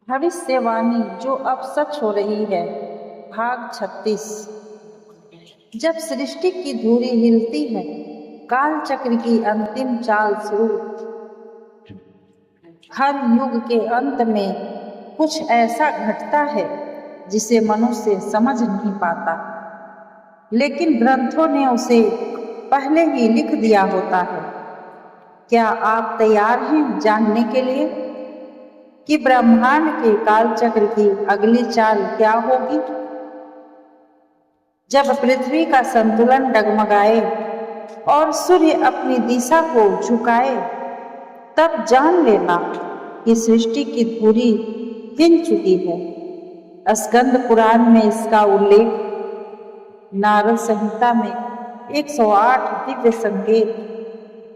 भविष्यवाणी जो अब सच हो रही है। भाग 36। जब सृष्टि की धुरी हिलती है, काल चक्र की अंतिम चाल शुरू। हर युग के अंत में कुछ ऐसा घटता है जिसे मनुष्य समझ नहीं पाता, लेकिन ग्रंथों ने उसे पहले ही लिख दिया होता है। क्या आप तैयार हैं जानने के लिए कि ब्रह्मांड के कालचक्र की अगली चाल क्या होगी? जब पृथ्वी का संतुलन डगमगाए और सूर्य अपनी दिशा को झुकाए, तब जान लेना कि सृष्टि की धुरी हिल चुकी है। स्कंद पुराण में इसका उल्लेख, नारद संहिता में 108 दिव्य संकेत,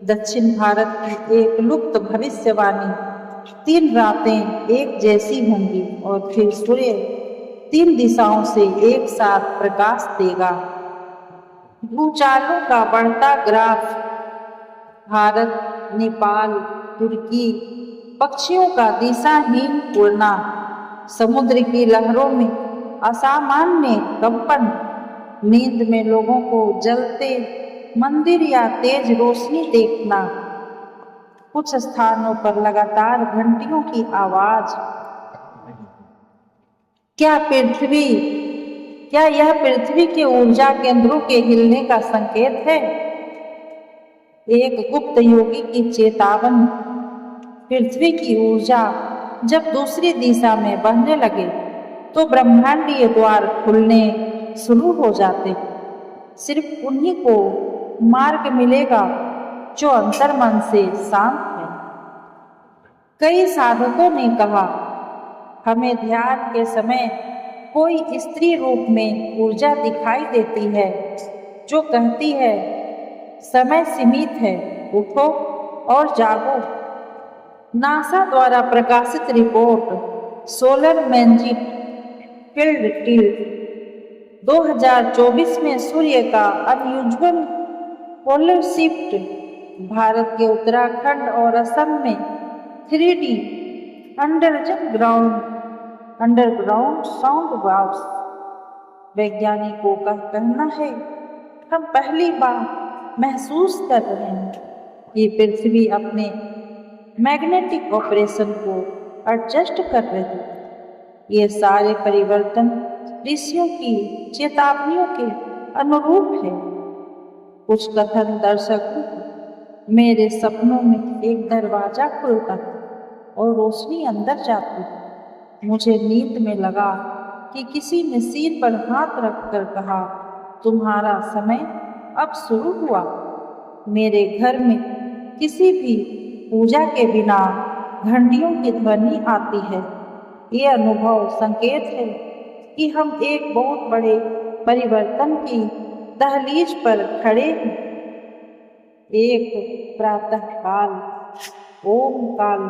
दक्षिण भारत की एक लुप्त भविष्यवाणी, 3 रातें एक जैसी होंगी और फिर सूर्य 3 दिशाओं से एक साथ प्रकाश देगा। भूचालों का बढ़ता ग्राफ, भारत, नेपाल, तुर्की, पक्षियों का दिशाहीन उड़ना, समुद्र की लहरों में असामान्य कंपन, नींद में लोगों को जलते मंदिर या तेज रोशनी देखना, कुछ स्थानों पर लगातार घंटियों की आवाज। क्या यह पृथ्वी के ऊर्जा केंद्रों के हिलने का संकेत है? एक गुप्त योगी की चेतावनी। पृथ्वी की ऊर्जा जब दूसरी दिशा में बहने लगे तो ब्रह्मांडीय द्वार खुलने शुरू हो जाते। सिर्फ उन्हीं को मार्ग मिलेगा जो अंतर्मन से शांत है। कई साधकों ने कहा, हमें ध्यान के समय कोई स्त्री रूप में ऊर्जा दिखाई देती है जो कहती है, समय सीमित है, उठो और जागो। नासा द्वारा प्रकाशित report solar magic field tilt 2024 में सूर्य का अनयूजुअल पोलर शिफ्ट भारत के उत्तराखंड और असम में 3D अंडरग्राउंड साउंड वेव्स। वैज्ञानिकों का कहना है, हम पहली बार महसूस कर रहे हैं कि पृथ्वी अपने मैग्नेटिक ऑपरेशन को एडजस्ट कर रही है। ये सारे परिवर्तन ऋषियों की चेतावनियों के अनुरूप है। कुछ कथन दर्शकों, मेरे सपनों में एक दरवाजा खुलता और रोशनी अंदर जाती। मुझे नींद में लगा कि किसी ने सिर पर हाथ रखकर कहा, तुम्हारा समय अब शुरू हुआ। मेरे घर में किसी भी पूजा के बिना घंटियों की ध्वनि आती है। ये अनुभव संकेत है कि हम एक बहुत बड़े परिवर्तन की दहलीज पर खड़े हैं। एक प्रातः काल ओम काल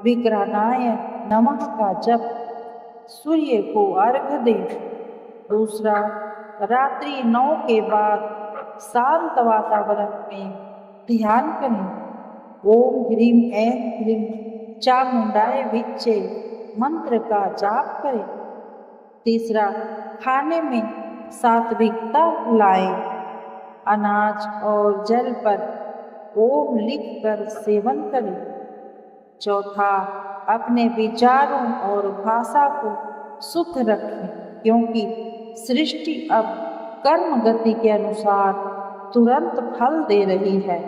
विकरानाय नमः का जप, सूर्य को अर्घ्य दे। दूसरा, रात्रि 9 के बाद शांत वातावरण में ध्यान करें। ओम ह्रीम ऐं ह्रीम चामुंडाय विच्चे मंत्र का जाप करें। तीसरा, खाने में सात्विकता लाएं। अनाज और जल पर ओम लिखकर सेवन करें। चौथा, अपने विचारों और भाषा को शुद्ध रखें, क्योंकि सृष्टि अब कर्म गति के अनुसार तुरंत फल दे रही है।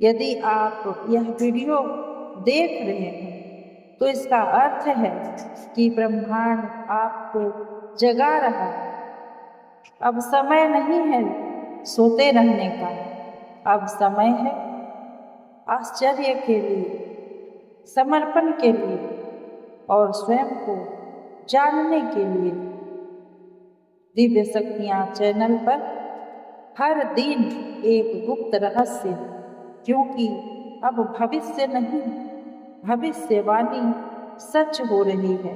यदि आप यह वीडियो देख रहे हैं तो इसका अर्थ है कि ब्रह्मांड आपको जगा रहा है। अब समय नहीं है सोते रहने का, अब समय है आश्चर्य के लिए, समर्पण के लिए और स्वयं को जानने के लिए। दिव्य शक्तियाँ चैनल पर हर दिन एक गुप्त रहस्य, क्योंकि अब भविष्य नहीं, भविष्यवाणी सच हो रही है।